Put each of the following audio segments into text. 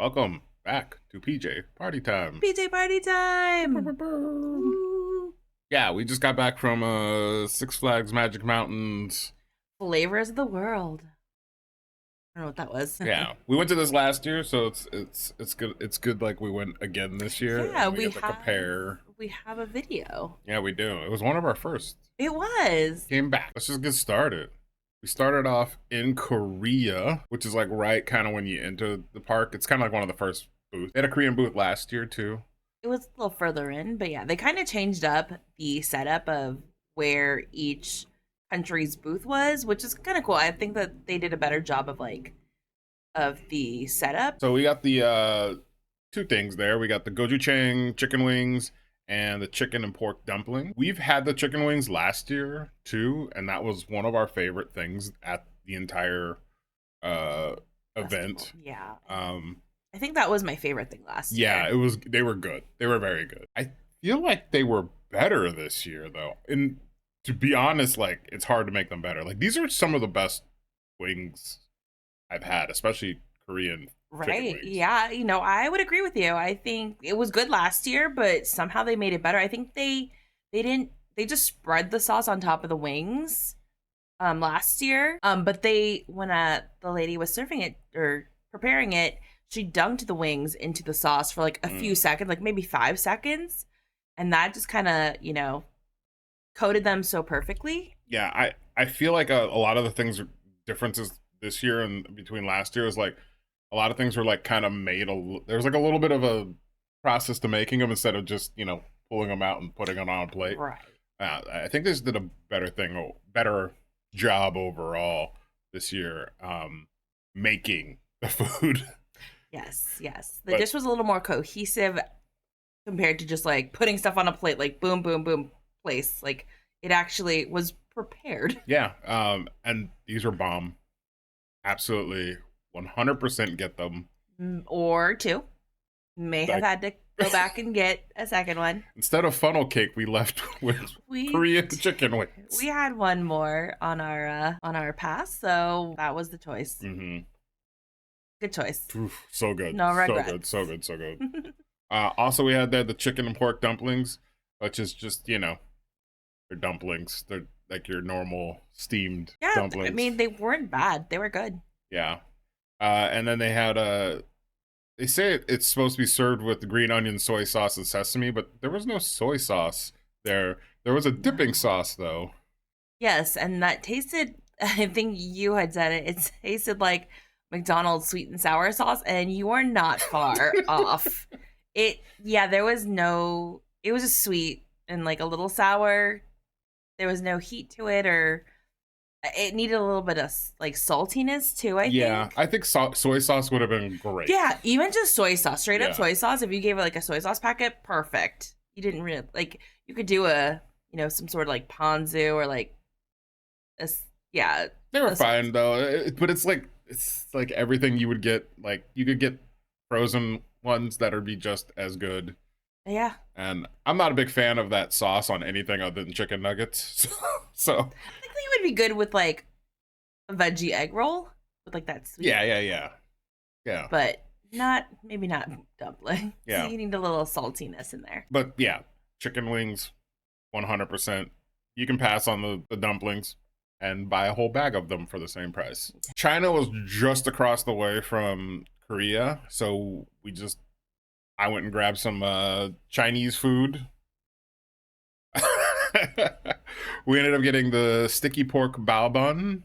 Welcome back to PJ Party Time. PJ Party time! Woo. Yeah, we just got back from Six Flags Magic Mountains. Flavors of the world. I don't know what that was. Yeah, we went to this last year, so it's good. It's good. Like we went again this year. Yeah, and we get to compare. we have a video. Yeah, we do. It was one of our first. It was. Came back. Let's just get started. We started off in Korea, which is like right kind of when you enter the park. It's kind of like one of the first booths. They had a Korean booth last year too. It was a little further in, but yeah, they kind of changed up the setup of where each country's booth was, which is kind of cool. I think that they did a better job of the setup. So we got the two things there. We got the gochujang chicken wings and the chicken and pork dumpling. We've had the chicken wings last year too, and that was one of our favorite things at the entire event. Yeah. Um I think that was my favorite thing last year. yeah, it was they were good. They were very good. I feel like they were better this year though. And to be honest, like it's hard to make them better. Like these are some of the best wings I've had, especially Korean chicken Right. wings. Yeah. I would agree with you. I think it was good last year, but somehow they made it better. I think they just spread the sauce on top of the wings last year. But when the lady was serving it or preparing it, she dunked the wings into the sauce for like a few seconds, like maybe 5 seconds. And that just kind of, coated them so perfectly. Yeah, I feel like a lot of the things differences this year and between last year is like a lot of things were like kind of made there's like a little bit of a process to making them instead of just pulling them out and putting them on a plate. Right. I think this did a better job overall this year making the food. Yes, yes. The But- dish was a little more cohesive compared to just like putting stuff on a plate, like boom, boom, boom, place. Like it actually was prepared. Yeah, and these are bomb. Absolutely 100% get them. Or two. May have had to go back and get a second one. Instead of funnel cake, we left with Korean chicken wings. We had one more on our pass, so that was the choice. Mm-hmm. Good choice. Oof, so good. No regrets. So good. Also, we had there the chicken and pork dumplings, which is just, they're dumplings. They're like your normal steamed Yeah, dumplings. I mean, they weren't bad. They were good. Yeah. And then they had they say it's supposed to be served with green onion, soy sauce, and sesame, but there was no soy sauce there. There was a dipping sauce, though. Yes, and that tasted, I think you had said it tasted like McDonald's sweet and sour sauce, and you are not far off. There was it was just sweet and like a little sour. There was no heat to it, or it needed a little bit of like saltiness too, I think. I think soy sauce would have been great. Yeah, even just soy sauce, straight up Yeah. soy sauce. If you gave it like a soy sauce packet, perfect. You didn't really like. You could do some sort of like ponzu or like yeah. They were a- fine though, but it's like everything you would get. Like you could get frozen ones that would be just as good. Yeah. And I'm not a big fan of that sauce on anything other than chicken nuggets. So I think it would be good with like a veggie egg roll with like that sweet. yeah. But maybe not dumpling. Yeah. So you need a little saltiness in there. But yeah, chicken wings, 100%. You can pass on the dumplings and buy a whole bag of them for the same price. China was just across the way from Korea, so I went and grabbed some Chinese food. We ended up getting the sticky pork bao bun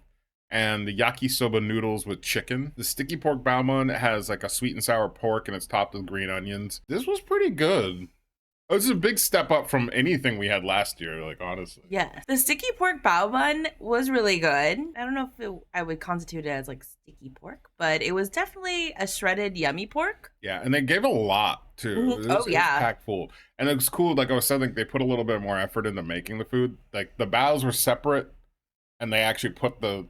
and the yakisoba noodles with chicken. The sticky pork bao bun has like a sweet and sour pork and it's topped with green onions. This was pretty good. This is a big step up from anything we had last year, like honestly. Yeah. The sticky pork bao bun was really good. I don't know if I would constitute it as like sticky pork, but it was definitely a shredded yummy pork. Yeah, and they gave a lot too. Mhm. It Oh, was yeah. packed full. And it was cool, like I was saying, like, they put a little bit more effort into making the food. Like the baos were separate and they actually put the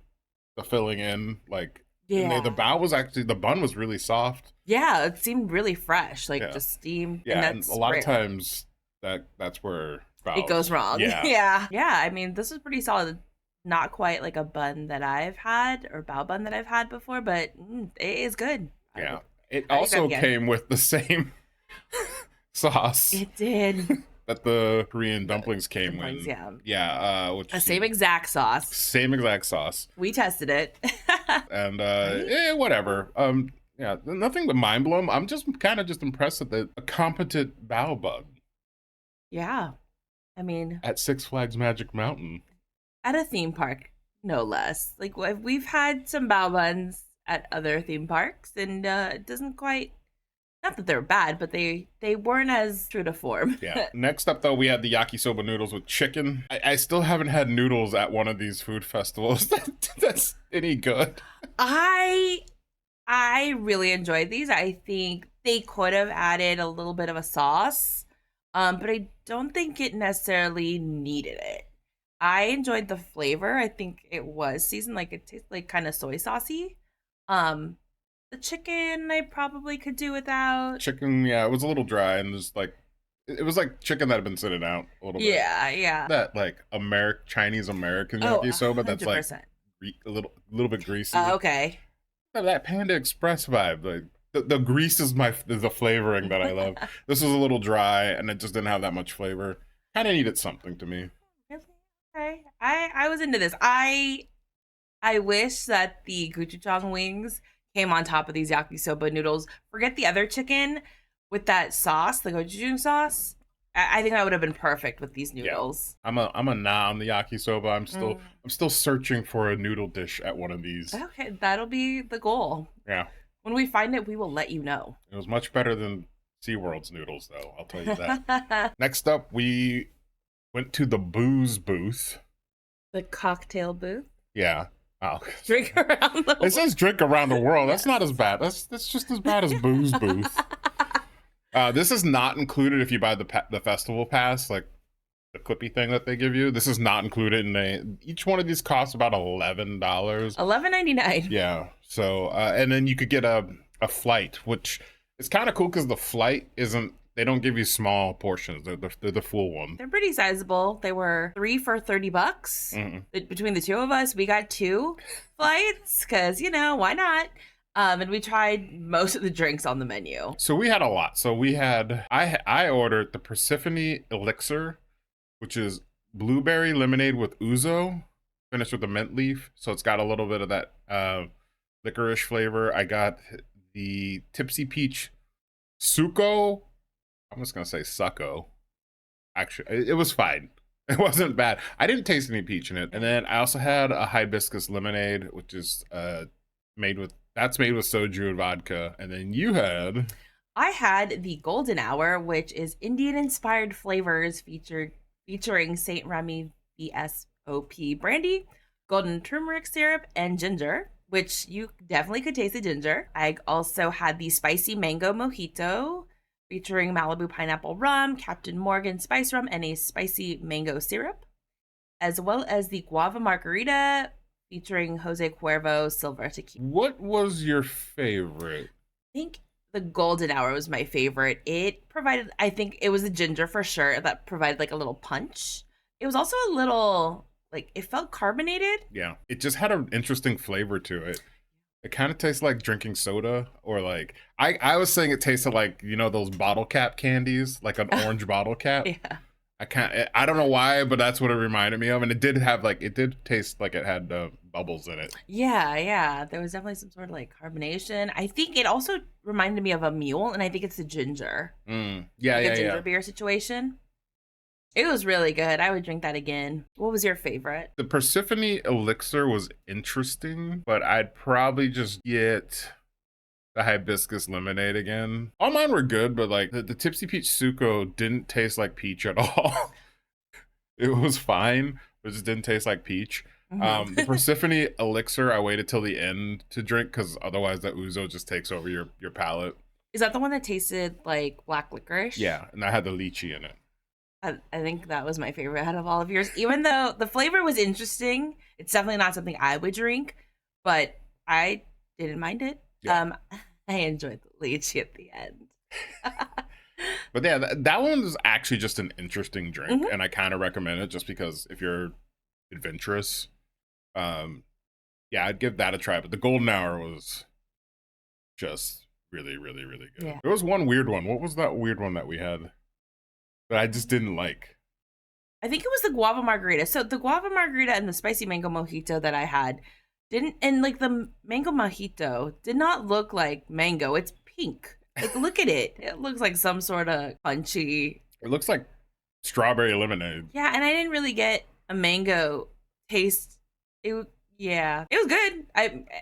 filling in. Like and Yeah. the bao was actually, the bun was really soft. Yeah, it seemed really fresh, like Yeah. just steamed. Yeah, and that's a lot rare. of times that's where bao It goes wrong. Yeah. Yeah. I mean, this is pretty solid. Not quite like a bun that I've had or bao bun that I've had before, but it is good. Yeah. It I'll eat that also again. came with the same sauce It did. that the Korean dumplings came Dumplings, with. yeah. Yeah, which The same exact sauce. same exact sauce. We tested it. And Right? whatever. Yeah, nothing but mind blown. I'm just kind of just impressed at a competent bao bun Yeah. I mean, at Six Flags Magic Mountain. at a theme park, no less. Like we've had some bao buns at other theme parks, and it doesn't quite. Not that they're bad, but they weren't as true to form. Yeah. Next up, though, we had the yakisoba noodles with chicken. I still haven't had noodles at one of these food festivals that's any good. I really enjoyed these. I think they could have added a little bit of a sauce, but I don't think it necessarily needed it. I enjoyed the flavor. I think it was seasoned, like it tastes like kind of soy saucy. Um, the chicken I probably could do without. Chicken, yeah, it was a little dry and just like it was like chicken that had been sitting out a little bit. Yeah, yeah. That like Chinese American Oh, yakisoba that's like 100%. a little bit greasy. Okay. That Panda Express vibe, like the grease is the flavoring that I love. This was a little dry and it just didn't have that much flavor. Kind of needed something to me. Really? Okay. I was into this. I wish that the gochujang wings came on top of these yakisoba noodles. Forget the other chicken with that sauce, the gochujang sauce. I think that would have been perfect with these noodles. Yeah. I'm a nah on the yakisoba. Mm. I'm still searching for a noodle dish at one of these. Okay, that'll be the goal. Yeah. When we find it, we will let you know. It was much better than SeaWorld's noodles, though. I'll tell you that. Next up, we went to the booze booth. The cocktail booth. Yeah. Oh. Drink around the It says drink around the world. That's not as bad. That's just as bad as booze booth. This is not included if you buy the festival pass, like the clippy thing that they give you. This is not included in each one of these costs about $11. $11.99. Yeah. So and then you could get a flight, which is kind of cool because the flight isn't. They don't give you small portions. They're the full one. They're pretty sizable. They were 3 for $30. Between the two of us, we got 2 flights because why not? And we tried most of the drinks on the menu. So we had a lot. So we had I ordered the Persephone Elixir, which is blueberry lemonade with ouzo, finished with a mint leaf. So it's got a little bit of that licorice flavor. I got the Tipsy Peach Suco. I'm just gonna say Succo. Actually, it was fine. It wasn't bad. I didn't taste any peach in it. And then I also had a hibiscus lemonade, which is made with soju and vodka. And then I had the Golden Hour, which is Indian-inspired flavors featuring Saint Remy VSOP brandy, golden turmeric syrup, and ginger, which you definitely could taste the ginger. I also had the spicy mango mojito, featuring Malibu pineapple rum, Captain Morgan spice rum, and a spicy mango syrup, as well as the guava margarita, featuring Jose Cuervo silver tequila. What was your favorite? I think the Golden Hour was my favorite. It provided, I think it was the ginger for sure, that provided like a little punch. It was also a little, like, it felt carbonated. Yeah, it just had an interesting flavor to it. It kind of tastes like drinking soda, or like I was saying it tasted like those bottle cap candies, like an orange bottle cap. Yeah. I don't know why, but that's what it reminded me of, and it did taste like it had bubbles in it. Yeah. There was definitely some sort of like carbonation. I think it also reminded me of a mule, and I think it's the ginger. Yeah, like a ginger yeah. beer situation. It was really good. I would drink that again. What was your favorite? The Persephone Elixir was interesting, but I'd probably just get the hibiscus lemonade again. All mine were good, but like the Tipsy Peach Suco didn't taste like peach at all. It was fine, but it just didn't taste like peach. The Persephone Elixir, I waited till the end to drink because otherwise that ouzo just takes over your palate. Is that the one that tasted like black licorice? Yeah, and I had the lychee in it. I think that was my favorite out of all of yours. Even though the flavor was interesting, it's definitely not something I would drink, but I didn't mind it. Yeah. I enjoyed the lychee at the end. But yeah, that one was actually just an interesting drink, and I kind of recommend it just because if you're adventurous, yeah, I'd give that a try. But the Golden Hour was just really, really, really good. Yeah. There was one weird one. What was that weird one that we had that I just didn't like? I think it was the guava margarita. So the guava margarita and the spicy mango mojito that I had didn't, and like the mango mojito did not look like mango. It's pink. Like, look at it. It looks like some sort of punchy. It looks like strawberry lemonade. Yeah, and I didn't really get a mango taste. Yeah, it was good.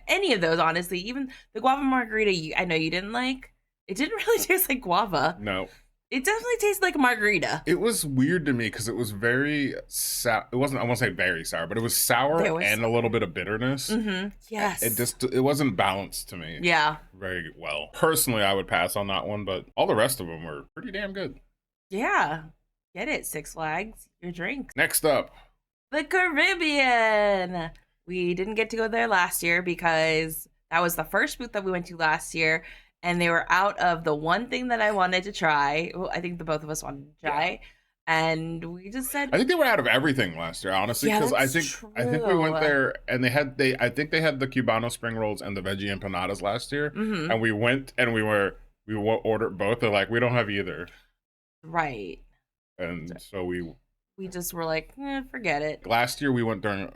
Any of those, honestly. Even the guava margarita, I know you didn't like. It didn't really taste like guava. No. It definitely tasted like a margarita. It was weird to me because it was very sour. It wasn't, I won't say very sour, but it was sour and a little bit of bitterness. Mm-hmm. Yes. It wasn't balanced to me. Yeah. Very well. Personally, I would pass on that one, but all the rest of them were pretty damn good. Yeah. Get it, Six Flags. Your drink. Next up, the Caribbean. We didn't get to go there last year because that was the first booth that we went to last year. And they were out of the one thing that I wanted to try. Well, I think the both of us wanted to try. Yeah. And we just said, I think they were out of everything last year, honestly, because I think we went there and I think they had the Cubano spring rolls and the veggie empanadas last year. Mm-hmm. And we went and we ordered both. They're like, we don't have either. Right. And so we just were like, forget it. Last year we went during,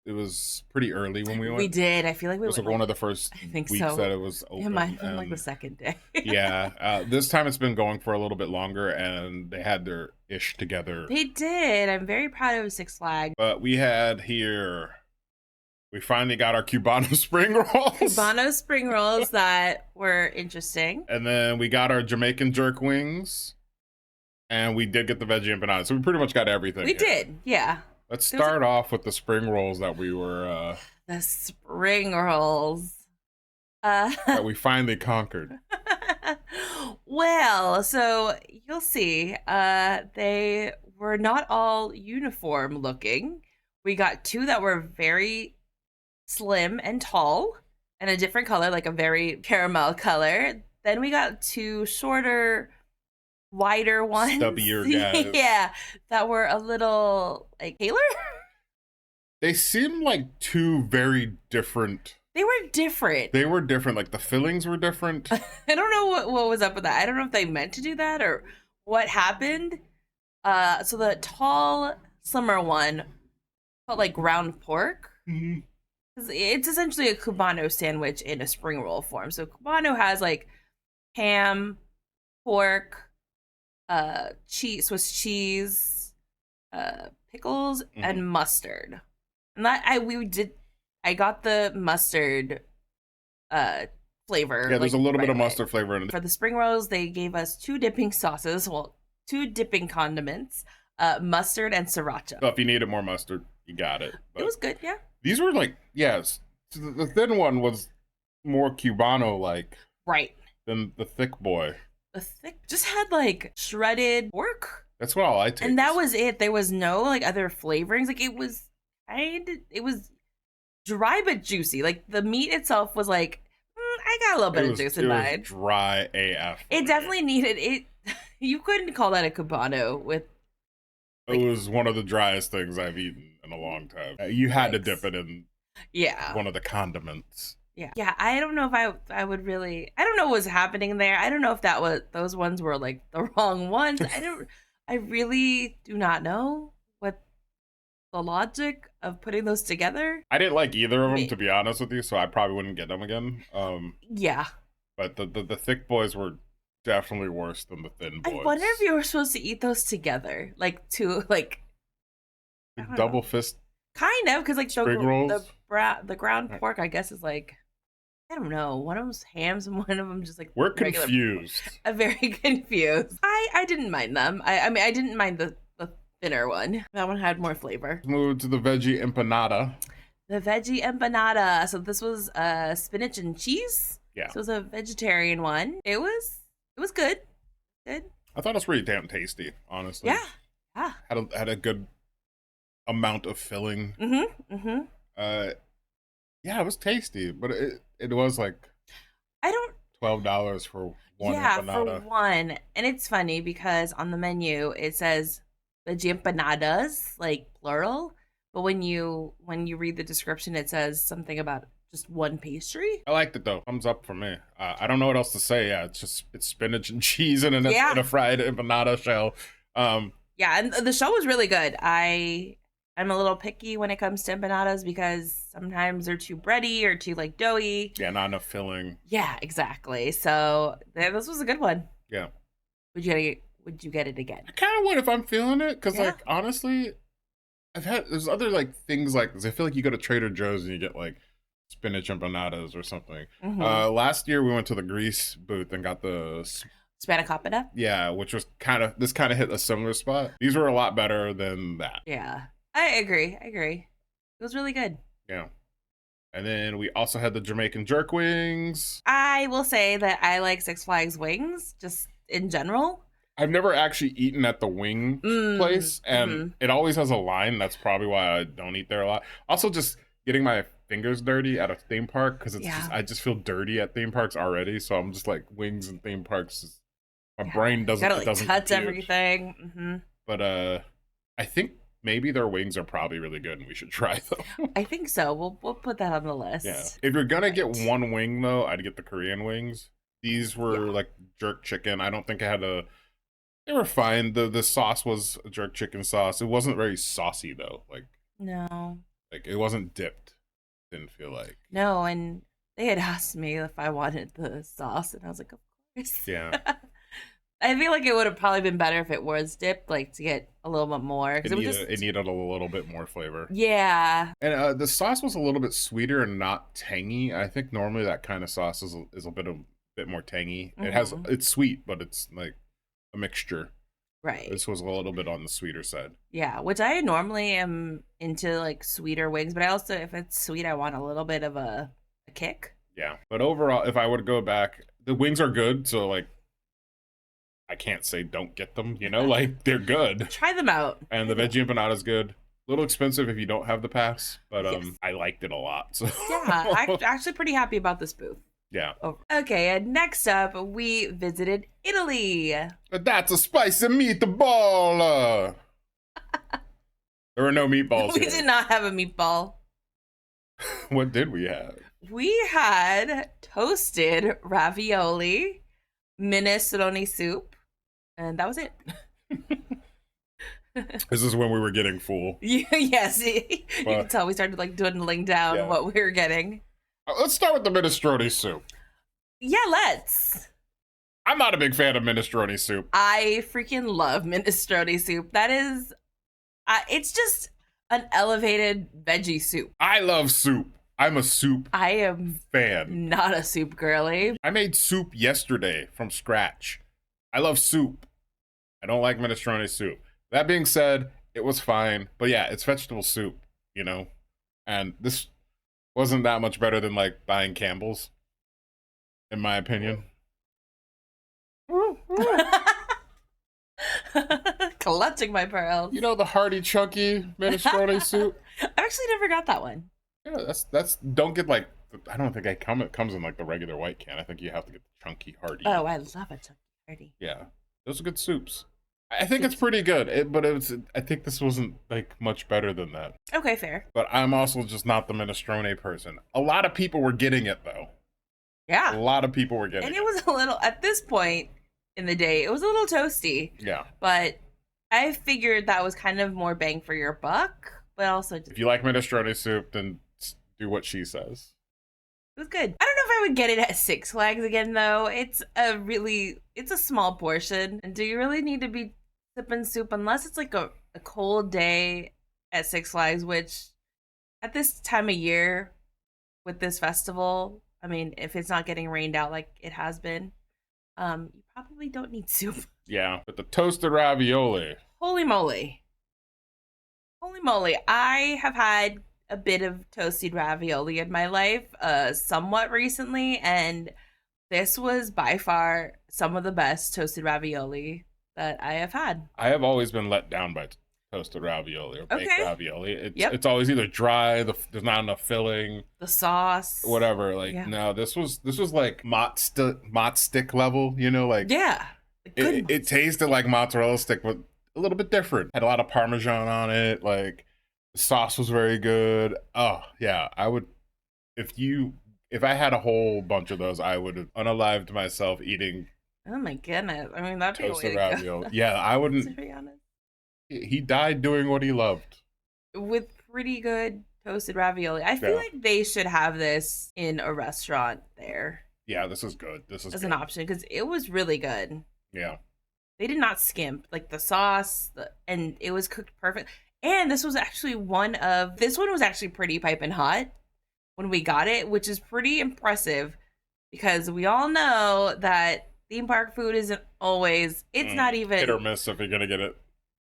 it was pretty early when we went. We did. I feel like it was went one of the first weeks that it was open. It might have been like the second day. Yeah. This time it's been going for a little bit longer and they had their ish together. They did. I'm very proud of Six Flags. But we finally got our Cubano spring rolls. Cubano spring rolls that were interesting. And then we got our Jamaican jerk wings. And we did get the veggie empanadas. So we pretty much got everything. We did. Yeah. Let's start off with the spring rolls that we were... the spring rolls. That we finally conquered. Well, so you'll see. They were not all uniform looking. We got two that were very slim and tall and a different color, like a very caramel color. Then we got two shorter... wider ones, stubbier guys. Yeah, that were a little like paler. They seemed like two very different. They were different. Like the fillings were different. I don't know what was up with that. I don't know if they meant to do that or what happened. So the tall, slimmer one felt like ground pork. Mm-hmm. It's essentially a Cubano sandwich in a spring roll form. So Cubano has like ham, pork, Swiss cheese, pickles, and mustard. And that I got the mustard flavor. Yeah, there's a little bit of mustard flavor in it. For the spring rolls, they gave us two dipping sauces, two dipping condiments, mustard and sriracha. So if you needed more mustard, you got it. But it was good, yeah. These were like, yes. So the thin one was more Cubano-like. Right. Than the thick boy. The thick just had like shredded pork. That's what all I tasted. And that was it. There was no like other flavorings. Like it was dry but juicy. Like the meat itself was like, I got a little bit of juice in mine. Dry AF. It definitely needed it. You couldn't call that a Cubano with. Like, it was one of the driest things I've eaten in a long time. You had to dip it in. Yeah. One of the condiments. Yeah. I don't know if I would really. I don't know what was happening there. I don't know if those ones were like the wrong ones. I really do not know what the logic of putting those together. I didn't like either of them, to be honest with you, so I probably wouldn't get them again. Yeah. But the thick boys were definitely worse than the thin boys. I wonder if you were supposed to eat those together, like two, like double fist. Kind of, because like the ground Right. pork, I guess, is like, I don't know. One of them's hams and one of them just like we're confused. I'm very confused. I didn't mind them. I mean I didn't mind the thinner one. That one had more flavor. Let's move to the veggie empanada. The veggie empanada. So this was spinach and cheese. Yeah. So it was a vegetarian one. It was good. Good. I thought it was pretty damn tasty, honestly. Yeah. Yeah. Had a good amount of filling. Yeah, it was tasty, but it was like $12 for one empanada. For one. And it's funny because on the menu it says veggie empanadas, like plural, but when you read the description it says something about just one pastry. I liked it though. Thumbs up for me. I don't know what else to say. Yeah, it's spinach and cheese in Yeah. in a fried empanada shell. Yeah, and the show was really good. I'm a little picky when it comes to empanadas because sometimes they're too bready or too like doughy. Yeah, not enough filling. Yeah, exactly. So this was a good one. Yeah. Would you get it again? I kind of would if I'm feeling it, because Yeah. like honestly, there's other like things like this. I feel like you go to Trader Joe's and you get like spinach empanadas or something. Mhm. Last year we went to the Grease booth and got the Spanakopita? yeah, which was kind of hit a similar spot. These were a lot better than that. Yeah. I agree. It was really good. Yeah. And then we also had the Jamaican jerk wings. I will say that I like Six Flags wings just in general. I've never actually eaten at the wing place, and mhm. it always has a line. That's probably why I don't eat there a lot. Also, just getting my fingers dirty at a theme park, because I just feel dirty at theme parks already. So I'm just like, wings and theme parks. My brain doesn't Gotta doesn't touch compute. everything. Mm-hmm. But I think maybe their wings are probably really good, and we should try them. I think so. We'll put that on the list. Yeah. If you're gonna get one wing though, I'd get the Korean wings. These were like jerk chicken. I don't think I had a. They were fine. The sauce was a jerk chicken sauce. It wasn't very saucy though. No. Like it wasn't dipped. Didn't feel like. No, and they had asked me if I wanted the sauce, and I was like, of course. Yeah. I feel like it would have probably been better if it was dipped, like to get a little bit more. It needed a little bit more flavor. Yeah. And the sauce was a little bit sweeter and not tangy. I think normally that kind of sauce is a bit more tangy. It's sweet, but it's like a mixture. Right. This was a little bit on the sweeter side. Yeah, which I normally am into like sweeter wings, but I also, if it's sweet, I want a little bit of a kick. Yeah. But overall, if I would go back, the wings are good. So like, I can't say don't get them, like they're good. Try them out. And the veggie empanada is good. A little expensive if you don't have the pass, but Yes. I liked it a lot. So Yeah, I'm actually pretty happy about this booth. yeah. Okay, and next up, we visited Italy. That's a spicy meatball. There were no meatballs. We here. did not have a meatball. What did we have? We had toasted ravioli, minestrone soup, and that was it. This is when we were getting full. Yes, you can tell we started like dwindling down what we were getting. Let's start with the minestrone soup. Yeah, let's. I'm not a big fan of minestrone soup. I freaking love minestrone soup. That is, it's just an elevated veggie soup. I love soup. I'm a soup I am fan. not a soup girly. I made soup yesterday from scratch. I love soup. I don't like minestrone soup. That being said, it was fine. But yeah, it's vegetable soup, And this wasn't that much better than like buying Campbell's, in my opinion. Clutching my pearls. The hearty, chunky minestrone soup. I've actually never got that one. Yeah, that's don't get like, I don't think it comes in like the regular white can. I think you have to get the chunky, hearty. Oh, I love a chunky hearty. Yeah, those are good soups. I think it's pretty good, but I think this wasn't like much better than that. Okay, fair. But I'm also just not the minestrone person. A lot of people were getting it though. Yeah. A lot of people were getting it. And it was a little, at this point in the day, it was a little toasty. Yeah. But I figured that was kind of more bang for your buck, but also if you like minestrone soup, then do what she says. it was good. I don't know if I would get it at Six Flags again though. It's a small portion. And do you really need to be sipping soup unless it's like a cold day at Six Flags, which at this time of year with this festival, I mean, if it's not getting rained out like it has been, you probably don't need soup. Yeah, but the toasted ravioli. Holy moly. Holy moly. I have had a bit of toasted ravioli in my life, somewhat recently, and this was by far some of the best toasted ravioli that I have had. I have always been let down by toasted ravioli or baked ravioli. It's always either dry, there's not enough filling, the sauce, whatever. No, this was like mott stick level, like it tasted like mozzarella stick, but a little bit different. Had a lot of Parmesan on it. Like the sauce was very good. Oh yeah, if I had a whole bunch of those, I would have unalived myself eating Oh my goodness. I mean, that'd be a way toasted to ravioli. go. Yeah, I To wouldn't. be honest. He died doing what he loved. With pretty good toasted ravioli. I feel Yeah. like they should have this in a restaurant there Yeah, this is good. This is as good. an option because it was really good. Yeah. They did not skimp. Like the sauce, and it was cooked perfect. And this was actually this one was actually pretty piping hot when we got it, which is pretty impressive because we all know that theme park food isn't always, it's not even. hit or miss if you're gonna get it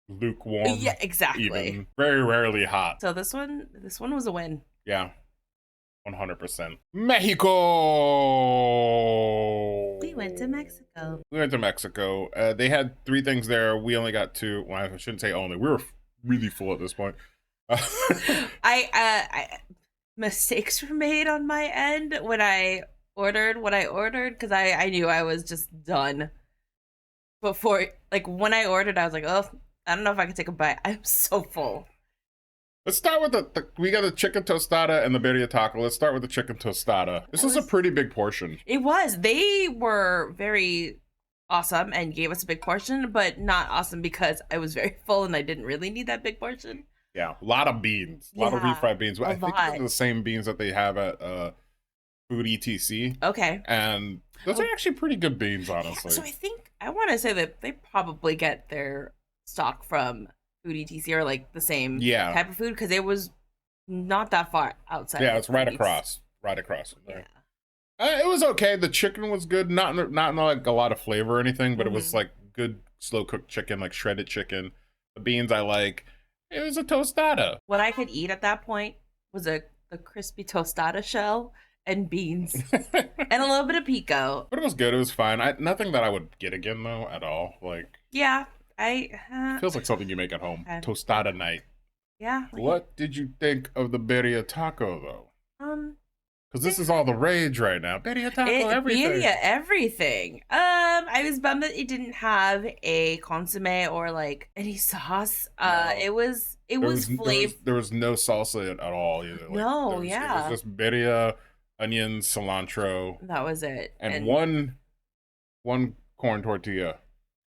lukewarm. Yeah, exactly. Even very rarely hot. So this one was a win. Yeah. 100%. Mexico. We went to Mexico. We went to Mexico. They had 3 things there. We only got 2. Well, I shouldn't say only. We were really full at this point. I mistakes were made on my end when I ordered what I ordered because I knew I was just done before. Like when I ordered, I was like, oh, I don't know if I can take a bite. I'm so full. Let's start with we got the chicken tostada and the birria taco. Let's start with the chicken tostada. This was a pretty big portion. It was. They were very awesome and gave us a big portion, but not awesome because I was very full and I didn't really need that big portion. Yeah, a lot of beans. A lot of refried beans. I think they're the same beans that they have at Food ETC. Okay. And those are actually pretty good beans, honestly. So I want to say that they probably get their stock from Food ETC or like the same type of food because it was not that far outside. Yeah, it's right across from there. Yeah. It was okay. The chicken was good. Not like a lot of flavor or anything, but it was like good slow cooked chicken, like shredded chicken. The beans I like. It was a tostada. What I could eat at that point was the crispy tostada shell and beans and a little bit of pico. But it was good. It was fine. Nothing that I would get again though at all. Like feels like something you make at home. Okay. Tostada night. Yeah. What did you think of the birria taco though? Because this is all the rage right now. Birria taco, everything. Birria, everything. I was bummed that it didn't have a consomme or like any sauce. No. It was flavor. There was no salsa at all either. Like, No, It was just birria, onions, cilantro. That was it. And one corn tortilla.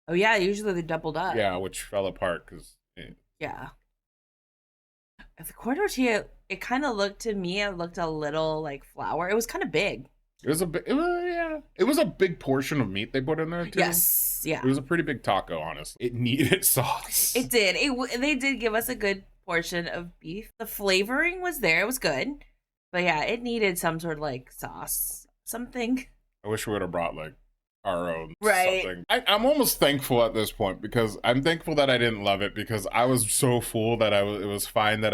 Oh yeah, usually they're doubled up. Yeah, which fell apart because. Yeah. The corn tortilla, it kind of looked a little like flour. It was kind of big. It was a big portion of meat they put in there too. Yes, yeah. It was a pretty big taco, honestly. It needed sauce. It did. They did give us a good portion of beef. The flavoring was there. It was good. But yeah, it needed some sort of like sauce. Something. I wish we would have brought like our own something. I'm almost thankful at this point because I'm thankful that I didn't love it because I was so full that it was fine that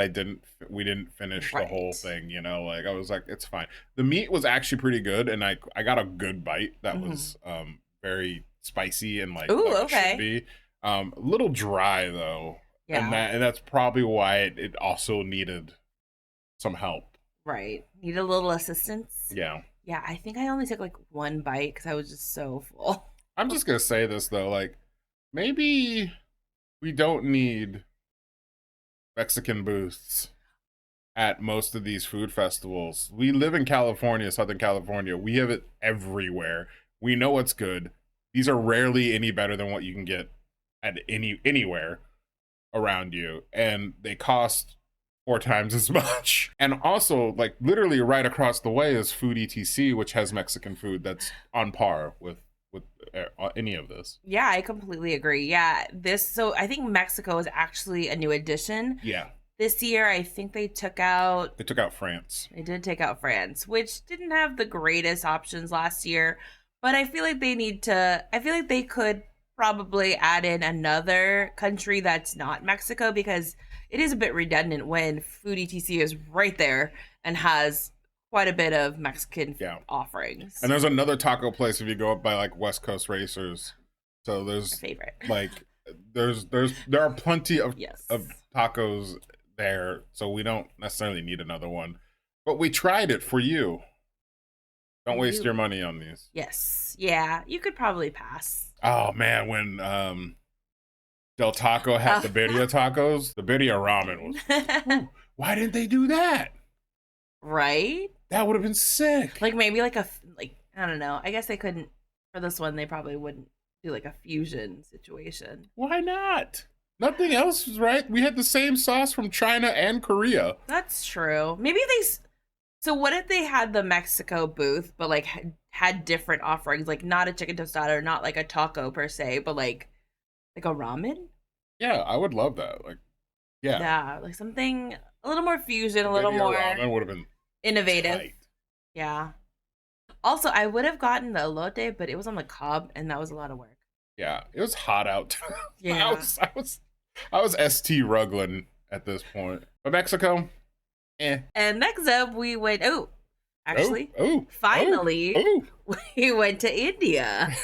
we didn't finish the whole thing, you know, like I was like, it's fine. The meat was actually pretty good and I got a good bite that was very spicy and like, it should be. A little dry though. Yeah. And that's probably why it also needed some help. Right. Need a little assistance. Yeah. Yeah, I think I only took like one bite because I was just so full. I'm just going to say this though, like maybe we don't need Mexican booths at most of these food festivals. We live in California, Southern California. We have it everywhere. We know what's good. These are rarely any better than what you can get at anywhere around you. And they cost 4 times as much. And also, like literally right across the way is Food ETC, which has Mexican food that's on par with any of this. Yeah, I completely agree. Yeah, so I think Mexico is actually a new addition. Yeah. This year, I think they took out France. They did take out France, which didn't have the greatest options last year. But I feel like they could probably add in another country that's not Mexico because it is a bit redundant when Food ETC is right there and has quite a bit of Mexican offerings. And there's another taco place if you go up by like West Coast Racers. So there's favorite. Like there are plenty of tacos there, so we don't necessarily need another one. But we tried it for you. Don't waste your money on these. Yes. Yeah, you could probably pass. Oh man, when Del Taco had the birria tacos, the birria ramen was why didn't they do that? Right? That would have been sick. Like maybe like like I don't know. I guess they couldn't for this one. They probably wouldn't do like a fusion situation. Why not? Nothing else was right. We had the same sauce from China and Korea. That's true. Maybe they. So what if they had the Mexico booth, but like had different offerings, like not a chicken tostada, not like a taco per se, but like a ramen? Yeah, I would love that. Like, yeah, Yeah, like something a little more fusion, a little Video more ramen would have been innovative. tight. Yeah. Also, I would have gotten the elote, but it was on the cob, and that was a lot of work. Yeah, it was hot out. Yeah. I was ST Ruglin at this point. But Mexico, eh. And next up, we went. Oh, actually, oh, finally, oh. we went to India.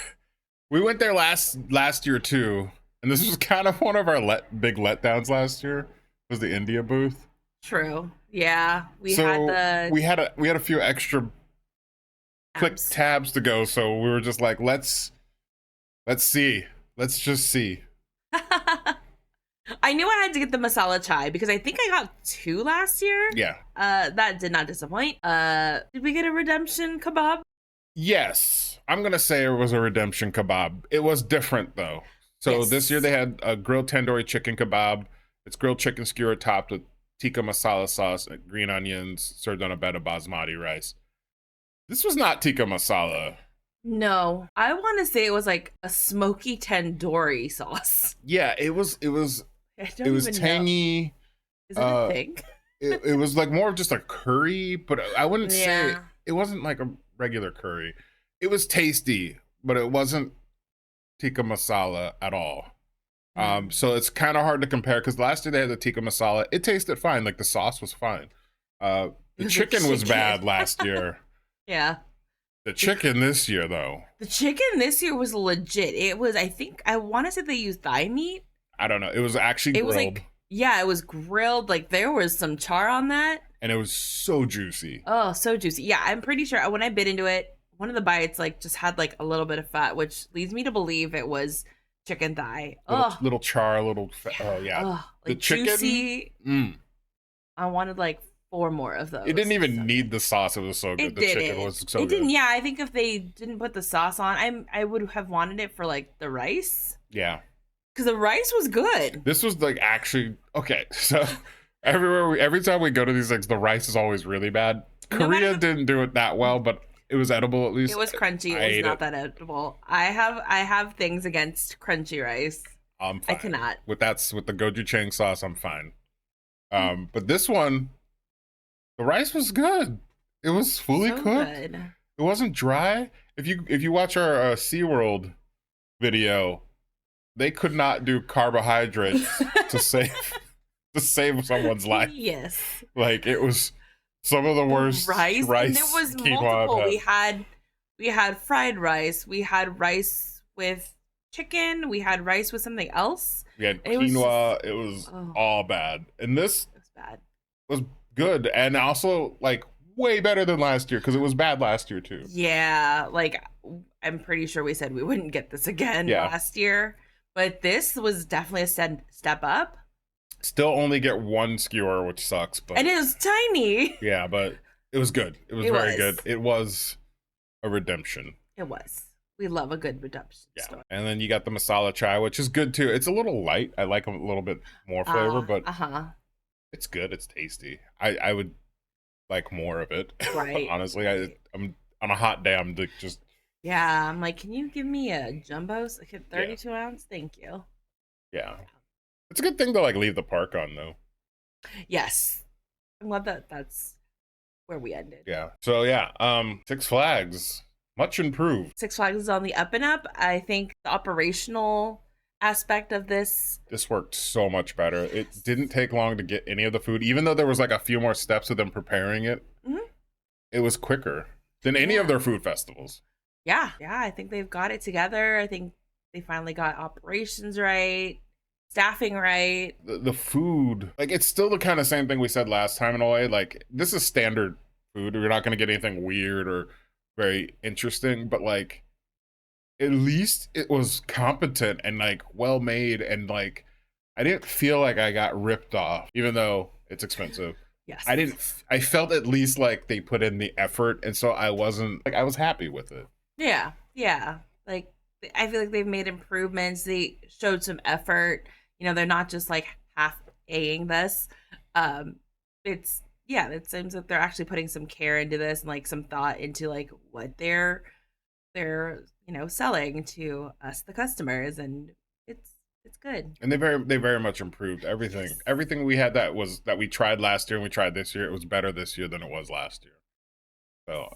We went there last year too, and this was kind of one of our big letdowns last year. Was the India booth? True. Yeah, we So had the we had a few extra quick abs. tabs to go, so we were just like, let's see, let's just see. I knew I had to get the masala chai because I think I got 2 last year. Yeah. That did not disappoint. Did we get a redemption kebab? Yes, I'm gonna say it was a redemption kebab. It was different though. So Yes. this year they had a grilled tandoori chicken kebab. It's grilled chicken skewer topped with tikka masala sauce and green onions, served on a bed of basmati rice. This was not tikka masala. No, I want to say it was like a smoky tandoori sauce. Yeah, it was I don't it was even know. tangy. Is it a thing? It was like more of just a curry, but I wouldn't say Yeah. it wasn't like a regular curry. It was tasty, but it wasn't tikka masala at all. So it's kind of hard to compare because last year they had the tikka masala. It tasted fine, like the sauce was fine. The The chicken was chicken. bad last year. Yeah. The chicken this year, though, The chicken this year was legit. It was, I want to say they used thigh meat. I don't know. It was actually It was grilled, like, yeah, it was grilled. Like there was some char on that. and it was so juicy. Oh, so juicy. Yeah, I'm pretty sure when I bit into it, one of the bites like just had like a little bit of fat, which leads me to believe it was chicken thigh. Oh, Little char, oh yeah. oh, The like chicken? juicy. Mm. I wanted like 4 more of those. It didn't even So need the sauce. It was so good. It The didn't. chicken was so it good. didn't. Yeah, I think if they didn't put the sauce on, I would have wanted it for like the rice Yeah. because the rice was good. This was like actually okay. So every time we go to these things, the rice is always really bad. No Korea matter the- didn't do it that well, but it was edible at least. It was crunchy. I It was ate not it. that edible. I have things against crunchy rice. I'm I fine. cannot. With the gochujang sauce, I'm fine. But this one, the rice was good. It was fully So cooked. good. It wasn't dry. If you watch our SeaWorld video, they could not do carbohydrates to save someone's life. Yes. Like it was some of the worst rice. And there was quinoa I've multiple. had. We had fried rice. We had rice with chicken. We had rice with something else. We had It was quinoa. It was Oh. all bad, and this It was bad. was good, and also like way better than last year because it was bad last year too. Yeah, like I'm pretty sure we said we wouldn't get this again Yeah. last year, but this was definitely a step up. Still only get one skewer, which sucks, but And it was tiny. yeah, but it was good. It was It very was. good. It was a redemption. It was. We love a good redemption Yeah, story. and then you got the masala chai, which is good too. It's a little light. I like a little bit more flavor, but it's good. It's tasty. I would like more of it. Right. Honestly, I'm on a hot day. I'm like just Yeah, I'm like, can you give me a jumbo, like a 32 ounce? Thank you. yeah. It's a good thing to like leave the park on though. Yes, I'm glad that that's where we ended. Yeah. So yeah, Six Flags much improved. Six Flags is on the up and up. I think the operational aspect of this. This worked so much better. It didn't take long to get any of the food, even though there was like a few more steps of them preparing it. Mhm. It was quicker than any of their food festivals. Yeah, I think they've got it together. I think they finally got operations right, staffing right. The food, like it's still the kind of same thing we said last time in a way. Like this is standard food. You're not going to get anything weird or very interesting, but like at least it was competent and like well made, and like I didn't feel like I got ripped off, even though it's expensive. Yes. I felt at least like they put in the effort, and so I wasn't like, I was happy with it. Yeah. Yeah. Like, I feel like they've made improvements. They showed some effort. You know, they're not just like half A-ing this. It's, yeah, it seems that they're actually putting some care into this and like some thought into like what they're selling to us, the customers, and it's good. And they very much improved everything. Yes. Everything we had that we tried last year and we tried this year, it was better this year than it was last year. So,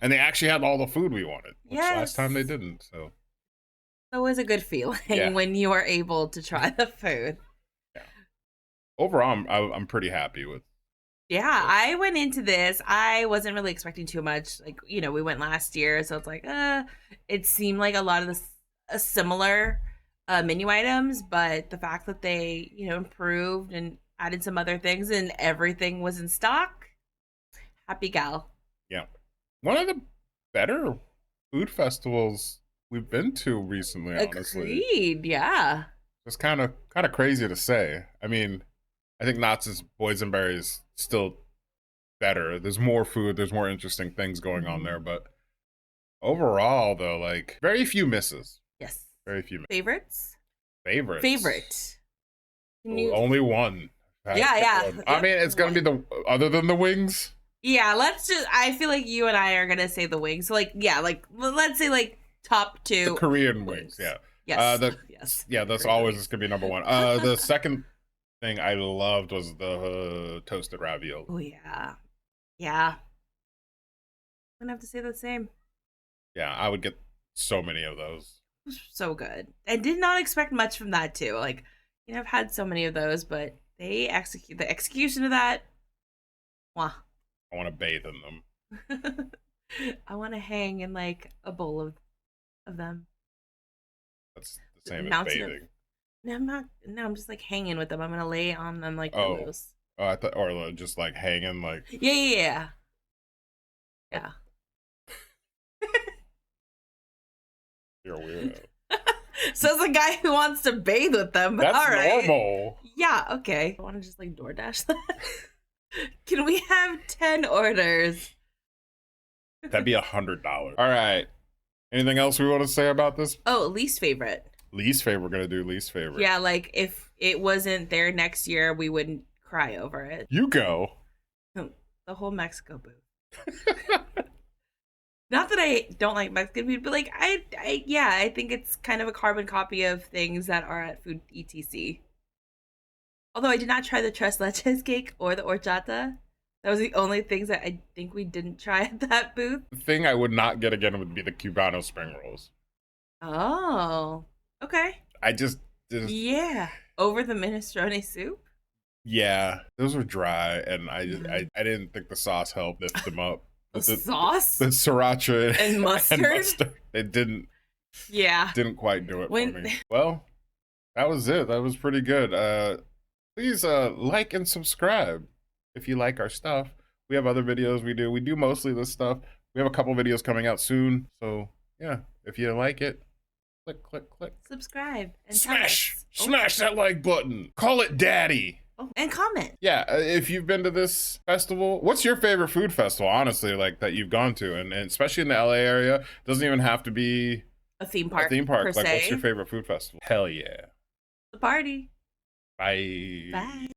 and they actually had all the food we wanted, which last time they Yes. didn't. So, It's always a good feeling Yeah. when you are able to try the food. yeah. Overall, I'm pretty happy with. Yeah, I went into this. I wasn't really expecting too much. Like, we went last year, so it's like, it seemed like a lot of the similar menu items, but the fact that they, improved and added some other things and everything was in stock, happy gal. Yeah, one of the better food festivals we've been to recently. Honestly, Agreed. Yeah. it's kind of crazy to say. I mean, I think Knott's Boysenberry is still better. There's more food. There's more interesting things going on there. But overall, though, like very few misses. Yes. Very few misses. Favorites? Favorites. Favorite. Can you... Only one. Yeah. I mean, it's gonna be the other than the wings. Yeah, I feel like you and I are gonna say the wings. So like, yeah, like let's say like top two. The Korean wings, yeah. Yes. Yes. Yeah, that's always gonna be number one. The second thing I loved was the toasted ravioli. Oh yeah. Yeah. I'm gonna have to say the same. Yeah, I would get so many of those. It was so good. I did not expect much from that too. Like, I've had so many of those, but the execution of that. Mwah. I want to bathe in them. I want to hang in like a bowl of them. That's the same as Mountain of- bathing. No, I'm not. No, I'm just like hanging with them. I'm gonna lay on them like Oh. pillows. Oh, I thought, or just like hanging, like. Yeah. You're a weirdo. Says the guy who wants to bathe with them. That's All right. normal. Yeah. Okay. I want to just like DoorDash that. Can we have 10 orders? That'd be $100. All right. Anything else we want to say about this? Oh, least favorite. Least favorite. We're gonna do least favorite. Yeah, like if it wasn't there next year, we wouldn't cry over it. You go. The whole Mexico booth. Not that I don't like Mexican food, but like I think it's kind of a carbon copy of things that are at Food ETC. Although I did not try the tres leches cake or the horchata. That was the only things that I think we didn't try at that booth. The thing I would not get again would be the Cubano spring rolls. Oh, okay. I just Yeah, over the minestrone soup. yeah, those were dry, and I didn't think the sauce helped lift them up. The sauce the sriracha and mustard. It didn't Yeah. quite do it for When- me. Well, that was it. That was pretty good. Please like and subscribe if you like our stuff. We have other videos we do. We do mostly this stuff. We have a couple videos coming out soon. So yeah, if you like it, click. Subscribe and Smash tell us. that like button. Call it daddy. Oh, and comment. Yeah, if you've been to this festival, what's your favorite food festival, honestly, like that you've gone to? And especially in the LA area, doesn't even have to be A theme park. a theme park. Per Like, se. what's your favorite food festival? Hell yeah. The party. Bye. Bye.